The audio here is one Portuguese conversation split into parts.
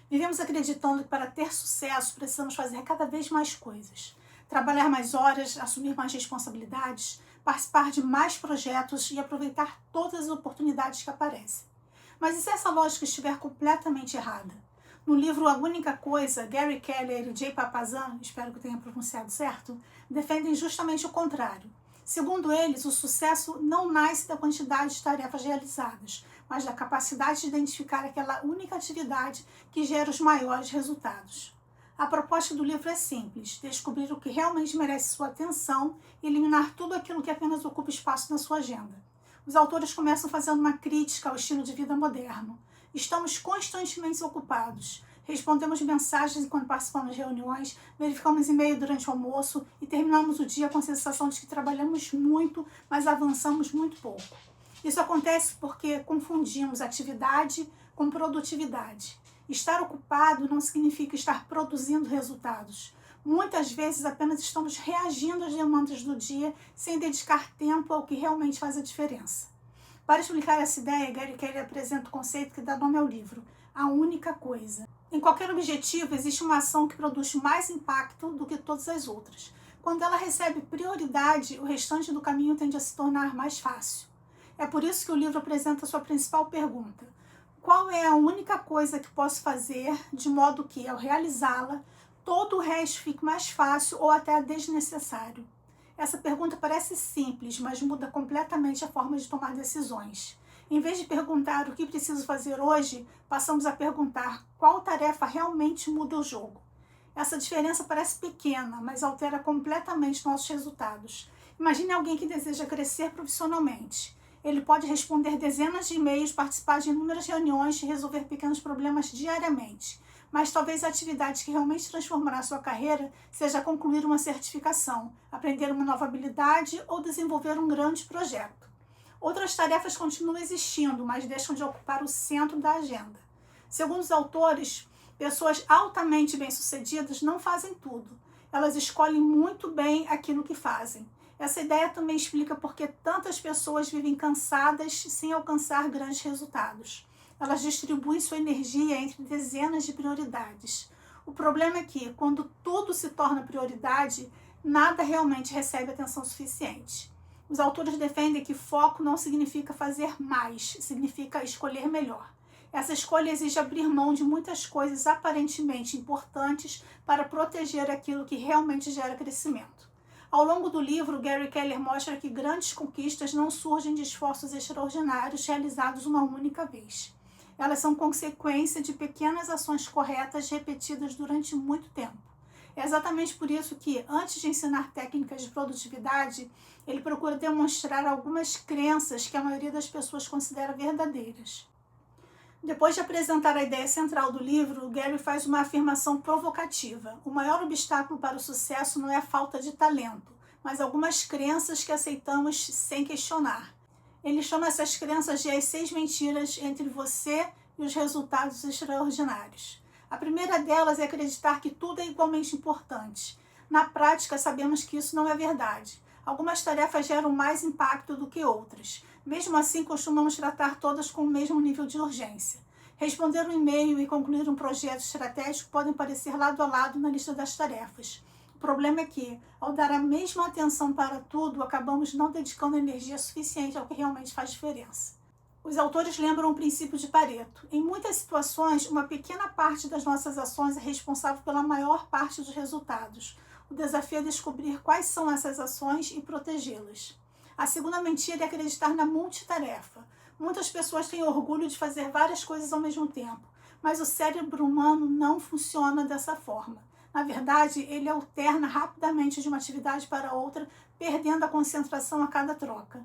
Vivemos acreditando que para ter sucesso precisamos fazer cada vez mais coisas. Trabalhar mais horas, assumir mais responsabilidades, participar de mais projetos e aproveitar todas as oportunidades que aparecem. Mas e se essa lógica estiver completamente errada? No livro A Única Coisa, Gary Keller e Jay Papasan, espero que tenha pronunciado certo, defendem justamente o contrário. Segundo eles, o sucesso não nasce da quantidade de tarefas realizadas, mas da capacidade de identificar aquela única atividade que gera os maiores resultados. A proposta do livro é simples: descobrir o que realmente merece sua atenção e eliminar tudo aquilo que apenas ocupa espaço na sua agenda. Os autores começam fazendo uma crítica ao estilo de vida moderno. Estamos constantemente ocupados. Respondemos mensagens enquanto participamos de reuniões, verificamos e-mail durante o almoço e terminamos o dia com a sensação de que trabalhamos muito, mas avançamos muito pouco. Isso acontece porque confundimos atividade com produtividade. Estar ocupado não significa estar produzindo resultados. Muitas vezes apenas estamos reagindo às demandas do dia sem dedicar tempo ao que realmente faz a diferença. Para explicar essa ideia, Gary Keller apresenta o conceito que dá nome ao livro: a única coisa. Em qualquer objetivo, existe uma ação que produz mais impacto do que todas as outras. Quando ela recebe prioridade, o restante do caminho tende a se tornar mais fácil. É por isso que o livro apresenta a sua principal pergunta: qual é a única coisa que posso fazer de modo que, ao realizá-la, todo o resto fique mais fácil ou até desnecessário? Essa pergunta parece simples, mas muda completamente a forma de tomar decisões. Em vez de perguntar o que preciso fazer hoje, passamos a perguntar qual tarefa realmente muda o jogo. Essa diferença parece pequena, mas altera completamente nossos resultados. Imagine alguém que deseja crescer profissionalmente. Ele pode responder dezenas de e-mails, participar de inúmeras reuniões e resolver pequenos problemas diariamente. Mas talvez a atividade que realmente transformará sua carreira seja concluir uma certificação, aprender uma nova habilidade ou desenvolver um grande projeto. Outras tarefas continuam existindo, mas deixam de ocupar o centro da agenda. Segundo os autores, pessoas altamente bem-sucedidas não fazem tudo. Elas escolhem muito bem aquilo que fazem. Essa ideia também explica por que tantas pessoas vivem cansadas sem alcançar grandes resultados. Elas distribuem sua energia entre dezenas de prioridades. O problema é que, quando tudo se torna prioridade, nada realmente recebe atenção suficiente. Os autores defendem que foco não significa fazer mais, significa escolher melhor. Essa escolha exige abrir mão de muitas coisas aparentemente importantes para proteger aquilo que realmente gera crescimento. Ao longo do livro, Gary Keller mostra que grandes conquistas não surgem de esforços extraordinários realizados uma única vez. Elas são consequência de pequenas ações corretas repetidas durante muito tempo. É exatamente por isso que, antes de ensinar técnicas de produtividade, ele procura demonstrar algumas crenças que a maioria das pessoas considera verdadeiras. Depois de apresentar a ideia central do livro, Gary faz uma afirmação provocativa: o maior obstáculo para o sucesso não é a falta de talento, mas algumas crenças que aceitamos sem questionar. Ele chama essas crenças de as 6 mentiras entre você e os resultados extraordinários. A primeira delas é acreditar que tudo é igualmente importante. Na prática, sabemos que isso não é verdade. Algumas tarefas geram mais impacto do que outras. Mesmo assim, costumamos tratar todas com o mesmo nível de urgência. Responder um e-mail e concluir um projeto estratégico podem parecer lado a lado na lista das tarefas. O problema é que, ao dar a mesma atenção para tudo, acabamos não dedicando energia suficiente ao que realmente faz diferença. Os autores lembram o princípio de Pareto. Em muitas situações, uma pequena parte das nossas ações é responsável pela maior parte dos resultados. O desafio é descobrir quais são essas ações e protegê-las. A segunda mentira é acreditar na multitarefa. Muitas pessoas têm orgulho de fazer várias coisas ao mesmo tempo, mas o cérebro humano não funciona dessa forma. Na verdade, ele alterna rapidamente de uma atividade para outra, perdendo a concentração a cada troca.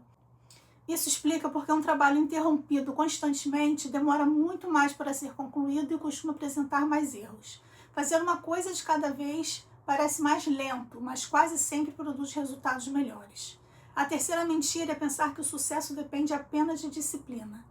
Isso explica porque um trabalho interrompido constantemente demora muito mais para ser concluído e costuma apresentar mais erros. Fazer uma coisa de cada vez parece mais lento, mas quase sempre produz resultados melhores. A terceira mentira é pensar que o sucesso depende apenas de disciplina.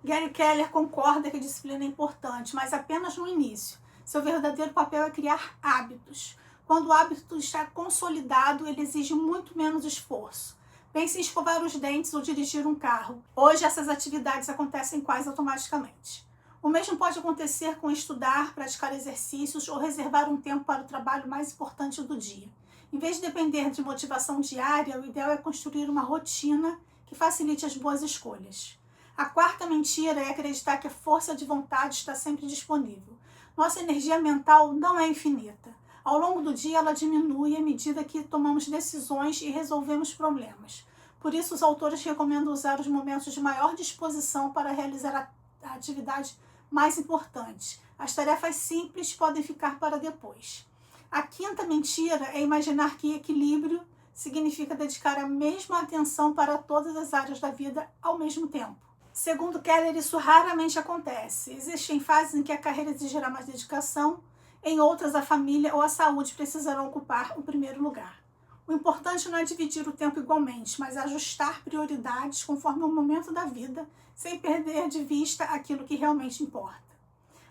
Gary Keller concorda que a disciplina é importante, mas apenas no início. Seu verdadeiro papel é criar hábitos. Quando o hábito está consolidado, ele exige muito menos esforço. Pense em escovar os dentes ou dirigir um carro. Hoje, essas atividades acontecem quase automaticamente. O mesmo pode acontecer com estudar, praticar exercícios ou reservar um tempo para o trabalho mais importante do dia. Em vez de depender de motivação diária, o ideal é construir uma rotina que facilite as boas escolhas. A quarta mentira é acreditar que a força de vontade está sempre disponível. Nossa energia mental não é infinita. Ao longo do dia, ela diminui à medida que tomamos decisões e resolvemos problemas. Por isso, os autores recomendam usar os momentos de maior disposição para realizar a atividade mais importante. As tarefas simples podem ficar para depois. A quinta mentira é imaginar que equilíbrio significa dedicar a mesma atenção para todas as áreas da vida ao mesmo tempo. Segundo Keller, isso raramente acontece. Existem fases em que a carreira exigirá mais dedicação, em outras a família ou a saúde precisarão ocupar o primeiro lugar. O importante não é dividir o tempo igualmente, mas ajustar prioridades conforme o momento da vida, sem perder de vista aquilo que realmente importa.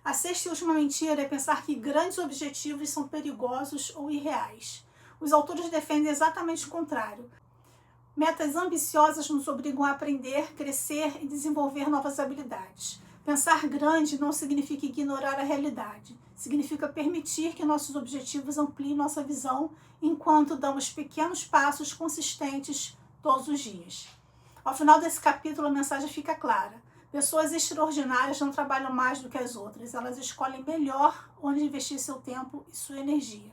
A sexta e última mentira é pensar que grandes objetivos são perigosos ou irreais. Os autores defendem exatamente o contrário. Metas ambiciosas nos obrigam a aprender, crescer e desenvolver novas habilidades. Pensar grande não significa ignorar a realidade. Significa permitir que nossos objetivos ampliem nossa visão enquanto damos pequenos passos consistentes todos os dias. Ao final desse capítulo, a mensagem fica clara. Pessoas extraordinárias não trabalham mais do que as outras. Elas escolhem melhor onde investir seu tempo e sua energia.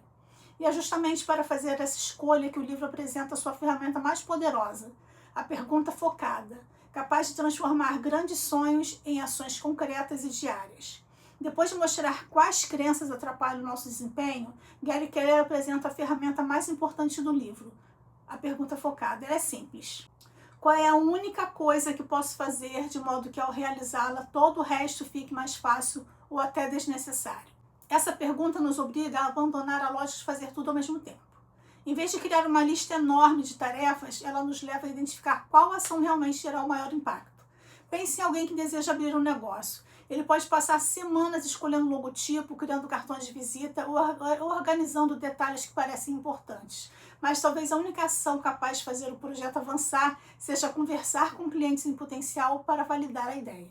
E é justamente para fazer essa escolha que o livro apresenta a sua ferramenta mais poderosa, a pergunta focada, capaz de transformar grandes sonhos em ações concretas e diárias. Depois de mostrar quais crenças atrapalham o nosso desempenho, Gary Keller apresenta a ferramenta mais importante do livro, a pergunta focada. Ela é simples. Qual é a única coisa que posso fazer de modo que ao realizá-la todo o resto fique mais fácil ou até desnecessário? Essa pergunta nos obriga a abandonar a lógica de fazer tudo ao mesmo tempo. Em vez de criar uma lista enorme de tarefas, ela nos leva a identificar qual ação realmente terá o maior impacto. Pense em alguém que deseja abrir um negócio. Ele pode passar semanas escolhendo logotipo, criando cartões de visita ou organizando detalhes que parecem importantes. Mas talvez a única ação capaz de fazer o projeto avançar seja conversar com clientes em potencial para validar a ideia.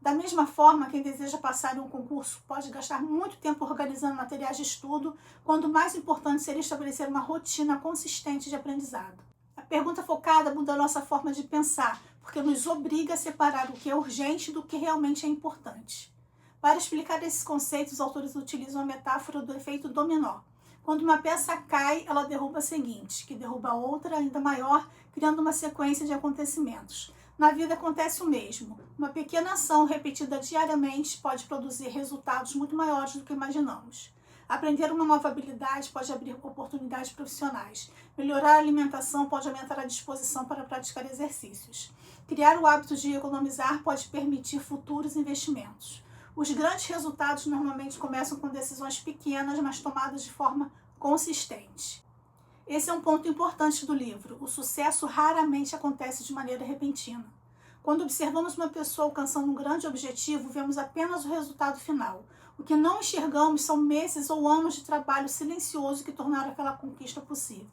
Da mesma forma, quem deseja passar em um concurso pode gastar muito tempo organizando materiais de estudo, quando o mais importante seria estabelecer uma rotina consistente de aprendizado. A pergunta focada muda a nossa forma de pensar, porque nos obriga a separar o que é urgente do que realmente é importante. Para explicar esses conceitos, os autores utilizam a metáfora do efeito dominó. Quando uma peça cai, ela derruba a seguinte, que derruba outra ainda maior, criando uma sequência de acontecimentos. Na vida acontece o mesmo. Uma pequena ação repetida diariamente pode produzir resultados muito maiores do que imaginamos. Aprender uma nova habilidade pode abrir oportunidades profissionais. Melhorar a alimentação pode aumentar a disposição para praticar exercícios. Criar o hábito de economizar pode permitir futuros investimentos. Os grandes resultados normalmente começam com decisões pequenas, mas tomadas de forma consistente. Esse é um ponto importante do livro. O sucesso raramente acontece de maneira repentina. Quando observamos uma pessoa alcançando um grande objetivo, vemos apenas o resultado final. O que não enxergamos são meses ou anos de trabalho silencioso que tornaram aquela conquista possível.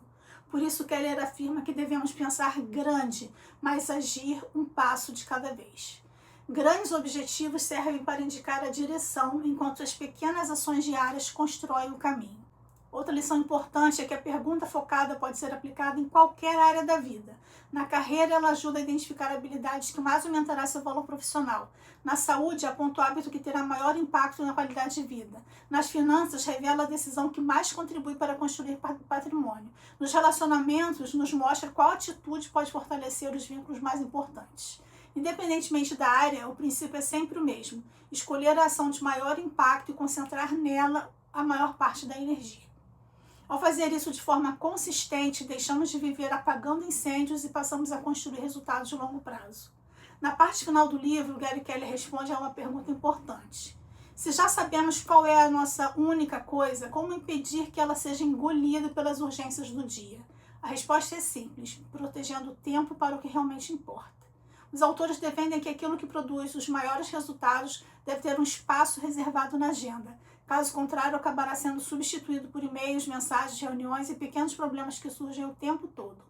Por isso, Keller afirma que devemos pensar grande, mas agir um passo de cada vez. Grandes objetivos servem para indicar a direção, enquanto as pequenas ações diárias constroem o caminho. Outra lição importante é que a pergunta focada pode ser aplicada em qualquer área da vida. Na carreira, ela ajuda a identificar habilidades que mais aumentará seu valor profissional. Na saúde, aponta o hábito que terá maior impacto na qualidade de vida. Nas finanças, revela a decisão que mais contribui para construir patrimônio. Nos relacionamentos, nos mostra qual atitude pode fortalecer os vínculos mais importantes. Independentemente da área, o princípio é sempre o mesmo: escolher a ação de maior impacto e concentrar nela a maior parte da energia. Ao fazer isso de forma consistente, deixamos de viver apagando incêndios e passamos a construir resultados de longo prazo. Na parte final do livro, Gary Keller responde a uma pergunta importante. Se já sabemos qual é a nossa única coisa, como impedir que ela seja engolida pelas urgências do dia? A resposta é simples: protegendo o tempo para o que realmente importa. Os autores defendem que aquilo que produz os maiores resultados deve ter um espaço reservado na agenda. Caso contrário, acabará sendo substituído por e-mails, mensagens, reuniões e pequenos problemas que surgem o tempo todo.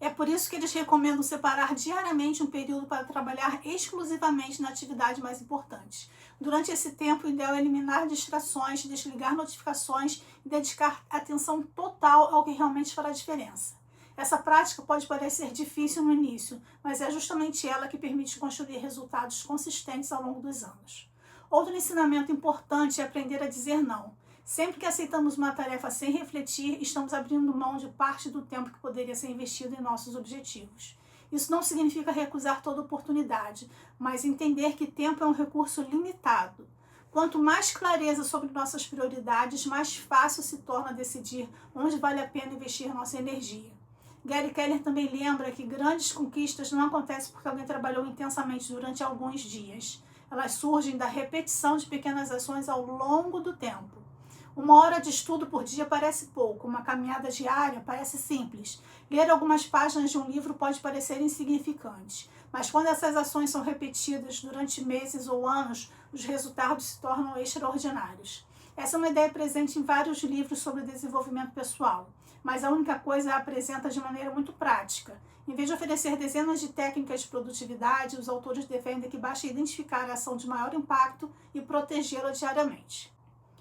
É por isso que eles recomendam separar diariamente um período para trabalhar exclusivamente na atividade mais importante. Durante esse tempo, o ideal é eliminar distrações, desligar notificações e dedicar atenção total ao que realmente fará diferença. Essa prática pode parecer difícil no início, mas é justamente ela que permite construir resultados consistentes ao longo dos anos. Outro ensinamento importante é aprender a dizer não. Sempre que aceitamos uma tarefa sem refletir, estamos abrindo mão de parte do tempo que poderia ser investido em nossos objetivos. Isso não significa recusar toda oportunidade, mas entender que tempo é um recurso limitado. Quanto mais clareza sobre nossas prioridades, mais fácil se torna decidir onde vale a pena investir nossa energia. Gary Keller também lembra que grandes conquistas não acontecem porque alguém trabalhou intensamente durante alguns dias. Elas surgem da repetição de pequenas ações ao longo do tempo. 1 hora de estudo por dia parece pouco, uma caminhada diária parece simples. Ler algumas páginas de um livro pode parecer insignificante, mas quando essas ações são repetidas durante meses ou anos, os resultados se tornam extraordinários. Essa é uma ideia presente em vários livros sobre desenvolvimento pessoal, mas a única coisa a apresenta de maneira muito prática. Em vez de oferecer dezenas de técnicas de produtividade, os autores defendem que basta identificar a ação de maior impacto e protegê-la diariamente.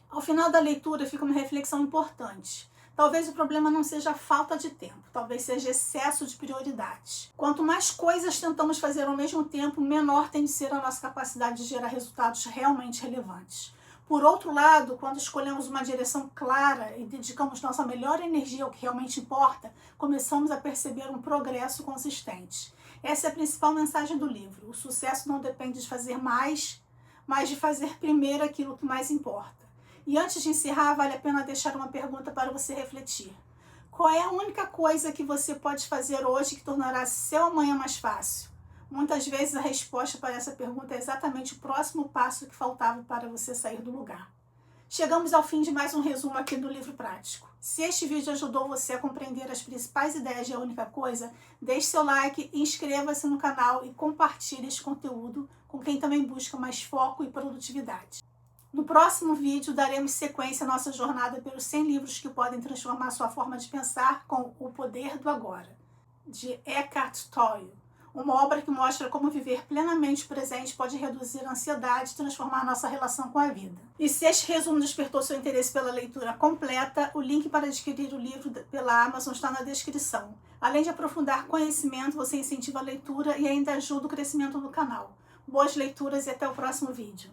Ao final da leitura fica uma reflexão importante. Talvez o problema não seja a falta de tempo, talvez seja excesso de prioridades. Quanto mais coisas tentamos fazer ao mesmo tempo, menor tem de ser a nossa capacidade de gerar resultados realmente relevantes. Por outro lado, quando escolhemos uma direção clara e dedicamos nossa melhor energia ao que realmente importa, começamos a perceber um progresso consistente. Essa é a principal mensagem do livro. O sucesso não depende de fazer mais, mas de fazer primeiro aquilo que mais importa. E antes de encerrar, vale a pena deixar uma pergunta para você refletir. Qual é a única coisa que você pode fazer hoje que tornará seu amanhã mais fácil? Muitas vezes a resposta para essa pergunta é exatamente o próximo passo que faltava para você sair do lugar. Chegamos ao fim de mais um resumo aqui do Livro Prático. Se este vídeo ajudou você a compreender as principais ideias de A Única Coisa, deixe seu like, inscreva-se no canal e compartilhe este conteúdo com quem também busca mais foco e produtividade. No próximo vídeo, daremos sequência à nossa jornada pelos 100 livros que podem transformar sua forma de pensar com O Poder do Agora, de Eckhart Tolle. Uma obra que mostra como viver plenamente presente pode reduzir a ansiedade e transformar nossa relação com a vida. E se este resumo despertou seu interesse pela leitura completa, o link para adquirir o livro pela Amazon está na descrição. Além de aprofundar conhecimento, você incentiva a leitura e ainda ajuda o crescimento do canal. Boas leituras e até o próximo vídeo.